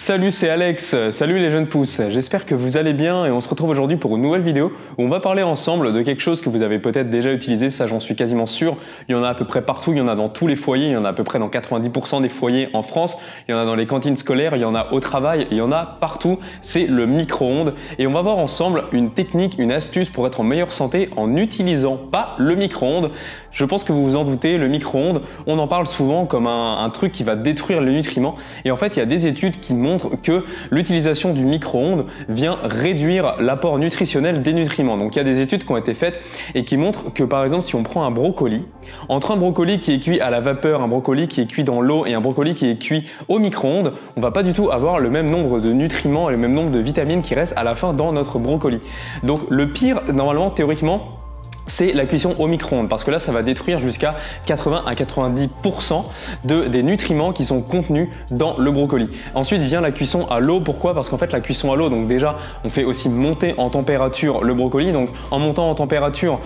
Salut, c'est Alex, salut les jeunes pousses, j'espère que vous allez bien et on se retrouve aujourd'hui pour une nouvelle vidéo où on va parler ensemble de quelque chose que vous avez peut-être déjà utilisé, ça j'en suis quasiment sûr, il y en a à peu près partout, il y en a dans tous les foyers, il y en a à peu près dans 90% des foyers en France, il y en a dans les cantines scolaires, il y en a au travail, il y en a partout, c'est le micro-ondes et on va voir ensemble une technique, une astuce pour être en meilleure santé en n'utilisant pas le micro-ondes. Je pense que vous vous en doutez, le micro-ondes, on en parle souvent comme un truc qui va détruire les nutriments et en fait il y a des études qui montrent que l'utilisation du micro-ondes vient réduire l'apport nutritionnel des nutriments. Donc il y a des études qui ont été faites et qui montrent que par exemple si on prend un brocoli, entre un brocoli qui est cuit à la vapeur, un brocoli qui est cuit dans l'eau et un brocoli qui est cuit au micro-ondes, on va pas du tout avoir le même nombre de nutriments et le même nombre de vitamines qui restent à la fin dans notre brocoli. Donc le pire, normalement, théoriquement, c'est la cuisson au micro-ondes parce que là ça va détruire jusqu'à 80 à 90% des nutriments qui sont contenus dans le brocoli. Ensuite vient la cuisson à l'eau. Pourquoi? Parce qu'en fait la cuisson à l'eau, donc déjà on fait aussi monter en température le brocoli, donc en montant en température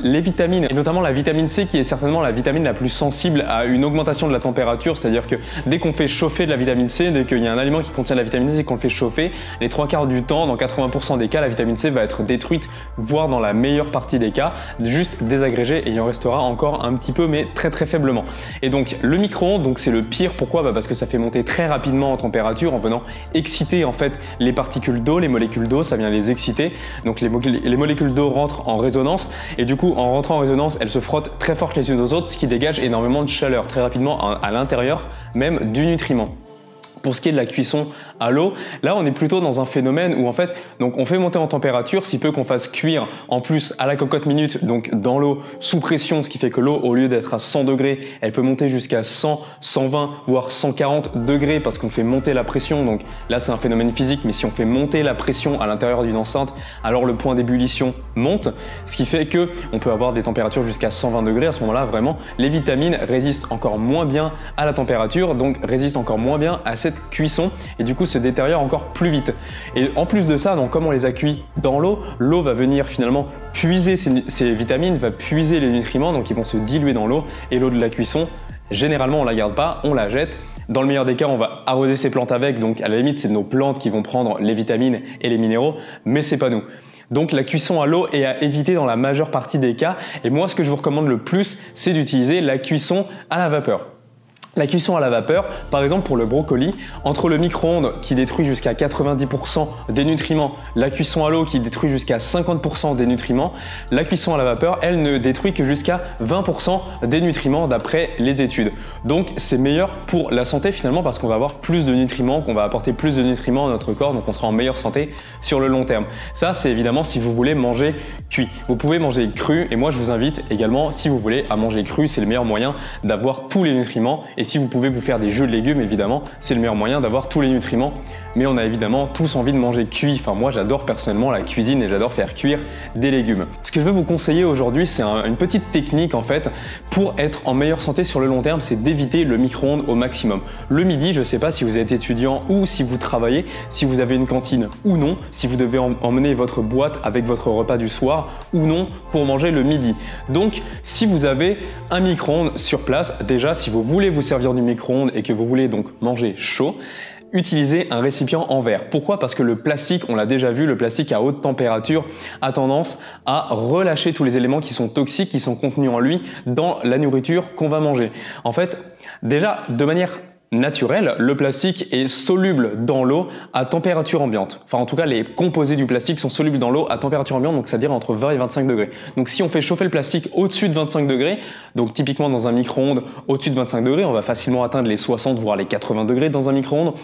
les vitamines et notamment la vitamine C qui est certainement la vitamine la plus sensible à une augmentation de la température, c'est-à-dire que dès qu'on fait chauffer de la vitamine C, dès qu'il y a un aliment qui contient de la vitamine C et qu'on le fait chauffer, les 3/4 du temps, dans 80% des cas, la vitamine C va être détruite, voire dans la meilleure partie des cas, juste désagrégé et il en restera encore un petit peu mais très faiblement. Et donc le micro-ondes, donc c'est le pire. Pourquoi? Parce que ça fait monter très rapidement en température en venant exciter en fait les particules d'eau, les molécules d'eau, ça vient les exciter. Donc les molécules d'eau rentrent en résonance et du coup en rentrant en résonance, elles se frottent très fort les unes aux autres, ce qui dégage énormément de chaleur très rapidement à l'intérieur même du nutriment. Pour ce qui est de la cuisson à l'eau, là on est plutôt dans un phénomène où en fait donc on fait monter en température, si peu qu'on fasse cuire en plus à la cocotte minute, donc dans l'eau sous pression, ce qui fait que l'eau au lieu d'être à 100 degrés, elle peut monter jusqu'à 100, 120 voire 140 degrés parce qu'on fait monter la pression. Donc là c'est un phénomène physique, mais si on fait monter la pression à l'intérieur d'une enceinte, alors le point d'ébullition monte, ce qui fait que on peut avoir des températures jusqu'à 120 degrés. À ce moment-là vraiment les vitamines résistent encore moins bien à la température, donc résistent encore moins bien à cette cuisson et du coup se détériore encore plus vite. Et en plus de ça, donc comme on les a cuits dans l'eau, l'eau va venir finalement puiser ces vitamines, va puiser les nutriments, donc ils vont se diluer dans l'eau et l'eau de la cuisson, généralement on la garde pas, on la jette. Dans le meilleur des cas, on va arroser ces plantes avec, donc à la limite c'est nos plantes qui vont prendre les vitamines et les minéraux, mais c'est pas nous. Donc la cuisson à l'eau est à éviter dans la majeure partie des cas et moi ce que je vous recommande le plus, c'est d'utiliser la cuisson à la vapeur. La cuisson à la vapeur, par exemple pour le brocoli, entre le micro-ondes qui détruit jusqu'à 90% des nutriments, la cuisson à l'eau qui détruit jusqu'à 50% des nutriments, la cuisson à la vapeur, elle ne détruit que jusqu'à 20% des nutriments d'après les études. Donc c'est meilleur pour la santé finalement parce qu'on va avoir plus de nutriments, qu'on va apporter plus de nutriments à notre corps, donc on sera en meilleure santé sur le long terme. Ça c'est évidemment si vous voulez manger cuit. Vous pouvez manger cru et moi je vous invite également si vous voulez à manger cru, c'est le meilleur moyen d'avoir tous les nutriments. Et si vous pouvez vous faire des jus de légumes, évidemment, c'est le meilleur moyen d'avoir tous les nutriments. Mais on a évidemment tous envie de manger cuit. Enfin, moi, j'adore personnellement la cuisine et j'adore faire cuire des légumes. Ce que je veux vous conseiller aujourd'hui, c'est une petite technique en fait pour être en meilleure santé sur le long terme, c'est d'éviter le micro-ondes au maximum. Le midi, je ne sais pas si vous êtes étudiant ou si vous travaillez, si vous avez une cantine ou non, si vous devez emmener votre boîte avec votre repas du soir ou non pour manger le midi. Donc, si vous avez un micro-ondes sur place, déjà, si vous voulez vous servir du micro-ondes et que vous voulez donc manger chaud, utilisez un récipient en verre. Pourquoi? Parce que le plastique, on l'a déjà vu, le plastique à haute température a tendance à relâcher tous les éléments qui sont toxiques, qui sont contenus en lui dans la nourriture qu'on va manger. En fait, déjà, de manière naturelle, le plastique est soluble dans l'eau à température ambiante. Enfin, en tout cas, les composés du plastique sont solubles dans l'eau à température ambiante, donc c'est-à-dire entre 20 et 25 degrés. Donc, si on fait chauffer le plastique au-dessus de 25 degrés, donc typiquement dans un micro-ondes au-dessus de 25 degrés, on va facilement atteindre les 60 voire les 80 degrés dans un micro-ondes.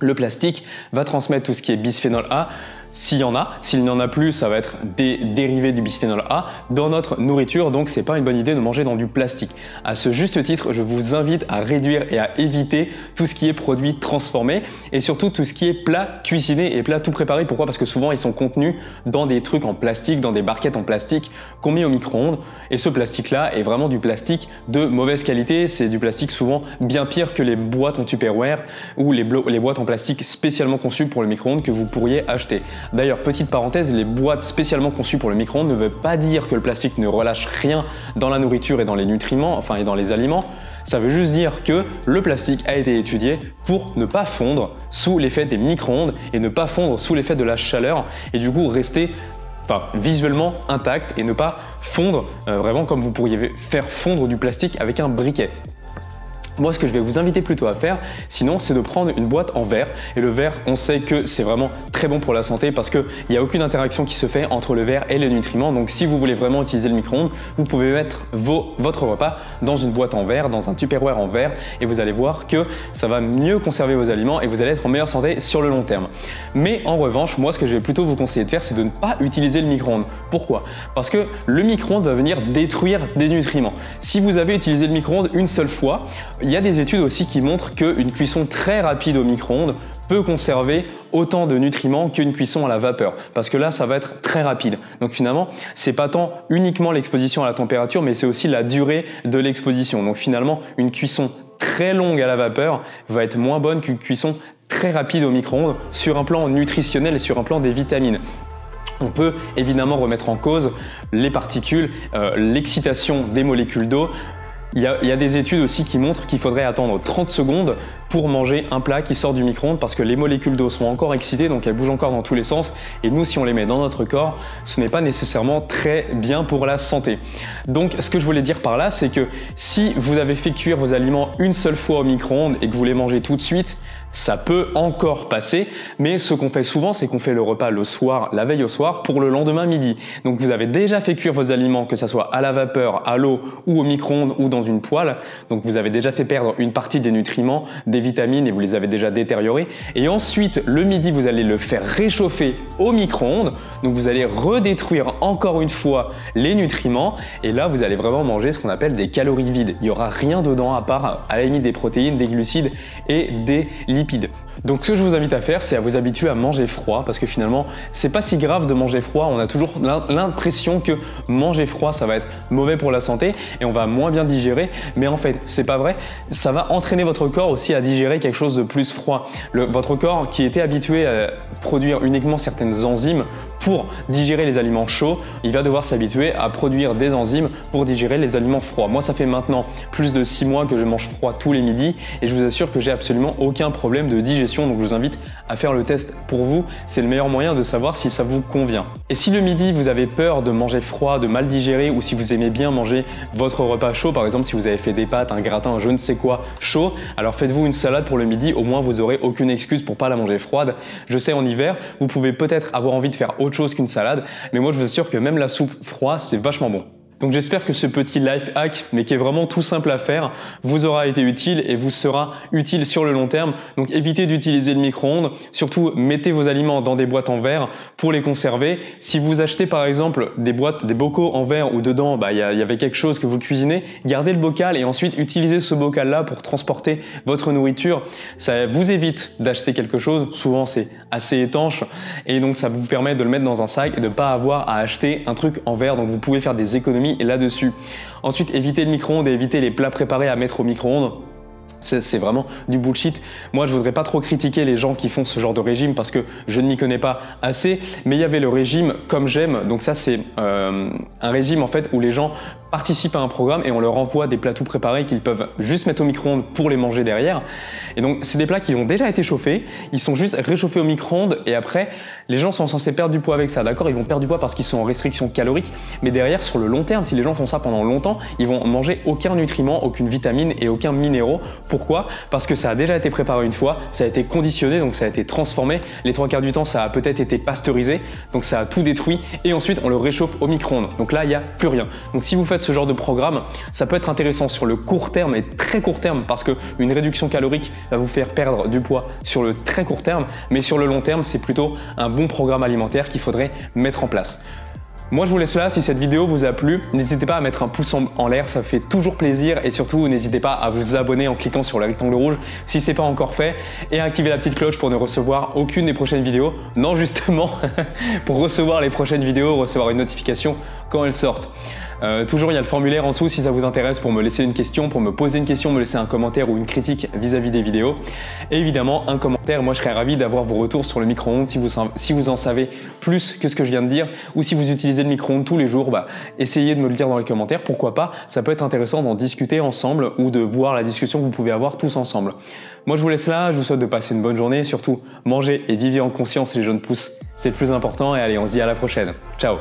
Le plastique va transmettre tout ce qui est bisphénol A. S'il y en a, s'il n'y en a plus, ça va être des dérivés du bisphénol A dans notre nourriture, donc c'est pas une bonne idée de manger dans du plastique. À ce juste titre, je vous invite à réduire et à éviter tout ce qui est produits transformés et surtout tout ce qui est plat cuisiné et plat tout préparé. Pourquoi? Parce que souvent ils sont contenus dans des trucs en plastique, dans des barquettes en plastique qu'on met au micro-ondes et ce plastique-là est vraiment du plastique de mauvaise qualité. C'est du plastique souvent bien pire que les boîtes en Tupperware ou les boîtes en plastique spécialement conçues pour le micro-ondes que vous pourriez acheter. D'ailleurs, petite parenthèse, les boîtes spécialement conçues pour le micro-ondes ne veulent pas dire que le plastique ne relâche rien dans la nourriture et dans les nutriments, enfin et dans les aliments. Ça veut juste dire que le plastique a été étudié pour ne pas fondre sous l'effet des micro-ondes et ne pas fondre sous l'effet de la chaleur et du coup rester visuellement intact et ne pas fondre vraiment comme vous pourriez faire fondre du plastique avec un briquet. Moi, ce que je vais vous inviter plutôt à faire, sinon, c'est de prendre une boîte en verre. Et le verre, on sait que c'est vraiment très bon pour la santé parce qu'il n'y a aucune interaction qui se fait entre le verre et les nutriments. Donc, si vous voulez vraiment utiliser le micro-ondes, vous pouvez mettre votre repas dans une boîte en verre, dans un Tupperware en verre, et vous allez voir que ça va mieux conserver vos aliments et vous allez être en meilleure santé sur le long terme. Mais en revanche, moi, ce que je vais plutôt vous conseiller de faire, c'est de ne pas utiliser le micro-ondes. Pourquoi? Parce que le micro-ondes va venir détruire des nutriments. Si vous avez utilisé le micro-ondes une seule fois, il y a des études aussi qui montrent qu'une cuisson très rapide au micro-ondes peut conserver autant de nutriments qu'une cuisson à la vapeur parce que là ça va être très rapide. Donc finalement c'est pas tant uniquement l'exposition à la température mais c'est aussi la durée de l'exposition. Donc finalement une cuisson très longue à la vapeur va être moins bonne qu'une cuisson très rapide au micro-ondes sur un plan nutritionnel et sur un plan des vitamines. On peut évidemment remettre en cause les particules, l'excitation des molécules d'eau. Il y a des études aussi qui montrent qu'il faudrait attendre 30 secondes pour manger un plat qui sort du micro-ondes parce que les molécules d'eau sont encore excitées, donc elles bougent encore dans tous les sens. Et nous, si on les met dans notre corps, ce n'est pas nécessairement très bien pour la santé. Donc, ce que je voulais dire par là, c'est que si vous avez fait cuire vos aliments une seule fois au micro-ondes et que vous les mangez tout de suite, ça peut encore passer, mais ce qu'on fait souvent, c'est qu'on fait le repas le soir, la veille au soir, pour le lendemain midi. Donc vous avez déjà fait cuire vos aliments, que ce soit à la vapeur, à l'eau ou au micro-ondes ou dans une poêle. Donc vous avez déjà fait perdre une partie des nutriments, des vitamines et vous les avez déjà détériorés. Et ensuite, le midi, vous allez le faire réchauffer au micro-ondes. Donc vous allez redétruire encore une fois les nutriments et là, vous allez vraiment manger ce qu'on appelle des calories vides. Il n'y aura rien dedans à part à la limite des protéines, des glucides et des lipides. Donc ce que je vous invite à faire, c'est à vous habituer à manger froid parce que finalement, c'est pas si grave de manger froid. On a toujours l'impression que manger froid, ça va être mauvais pour la santé et on va moins bien digérer. Mais en fait, c'est pas vrai. Ça va entraîner votre corps aussi à digérer quelque chose de plus froid. Votre corps qui était habitué à produire uniquement certaines enzymes pour digérer les aliments chauds, il va devoir s'habituer à produire des enzymes pour digérer les aliments froids. Moi, ça fait maintenant plus de 6 mois que je mange froid tous les midis et je vous assure que j'ai absolument aucun problème de digestion. Donc je vous invite à faire le test pour vous. C'est le meilleur moyen de savoir si ça vous convient. Et si le midi, vous avez peur de manger froid, de mal digérer ou si vous aimez bien manger votre repas chaud, par exemple si vous avez fait des pâtes, un gratin, je ne sais quoi chaud, alors faites-vous une salade pour le midi. Au moins, vous n'aurez aucune excuse pour pas la manger froide. Je sais en hiver, vous pouvez peut-être avoir envie de faire autre chose qu'une salade, mais moi je vous assure que même la soupe froide, c'est vachement bon. Donc j'espère que ce petit life hack, mais qui est vraiment tout simple à faire, vous aura été utile et vous sera utile sur le long terme. Donc évitez d'utiliser le micro-ondes, surtout mettez vos aliments dans des boîtes en verre pour les conserver. Si vous achetez par exemple des bocaux en verre où dedans il y avait quelque chose que vous cuisinez, gardez le bocal et ensuite utilisez ce bocal-là pour transporter votre nourriture. Ça vous évite d'acheter quelque chose, souvent c'est assez étanche et donc ça vous permet de le mettre dans un sac et de ne pas avoir à acheter un truc en verre. Donc vous pouvez faire des économies là-dessus. Ensuite, évitez le micro-ondes et évitez les plats préparés à mettre au micro-ondes. C'est vraiment du bullshit. Moi, je voudrais pas trop critiquer les gens qui font ce genre de régime parce que je ne m'y connais pas assez, mais il y avait le régime Comme J'aime. Donc ça, c'est un régime en fait où les gens participent à un programme et on leur envoie des plats tout préparés qu'ils peuvent juste mettre au micro-ondes pour les manger derrière. Et donc, c'est des plats qui ont déjà été chauffés, ils sont juste réchauffés au micro-ondes et après, les gens sont censés perdre du poids avec ça. D'accord, ils vont perdre du poids parce qu'ils sont en restriction calorique, mais derrière, sur le long terme, si les gens font ça pendant longtemps, ils vont manger aucun nutriment, aucune vitamine et aucun minéraux. Pourquoi? Parce que ça a déjà été préparé une fois, ça a été conditionné, donc ça a été transformé. Les 3/4 du temps, ça a peut-être été pasteurisé, donc ça a tout détruit et ensuite, on le réchauffe au micro-ondes. Donc là, il n'y a plus rien. Donc si vous faites ce genre de programme, ça peut être intéressant sur le court terme et très court terme parce qu'une réduction calorique va vous faire perdre du poids sur le très court terme, mais sur le long terme, c'est plutôt un bon programme alimentaire qu'il faudrait mettre en place. Moi, je vous laisse là. Si cette vidéo vous a plu, n'hésitez pas à mettre un pouce en l'air, ça fait toujours plaisir. Et surtout, n'hésitez pas à vous abonner en cliquant sur le rectangle rouge si ce n'est pas encore fait et à activer la petite cloche pour ne recevoir aucune des prochaines vidéos. Non, justement, pour recevoir les prochaines vidéos, recevoir une notification quand elles sortent. Toujours, il y a le formulaire en dessous si ça vous intéresse pour me laisser une question, pour me poser une question, me laisser un commentaire ou une critique vis-à-vis des vidéos. Et évidemment, un commentaire, moi je serais ravi d'avoir vos retours sur le micro-ondes si vous en savez plus que ce que je viens de dire ou si vous utilisez le micro-ondes tous les jours, essayez de me le dire dans les commentaires, pourquoi pas, ça peut être intéressant d'en discuter ensemble ou de voir la discussion que vous pouvez avoir tous ensemble. Moi je vous laisse là, je vous souhaite de passer une bonne journée et surtout, mangez et vivez en conscience les jeunes pousses, c'est le plus important et allez, on se dit à la prochaine. Ciao!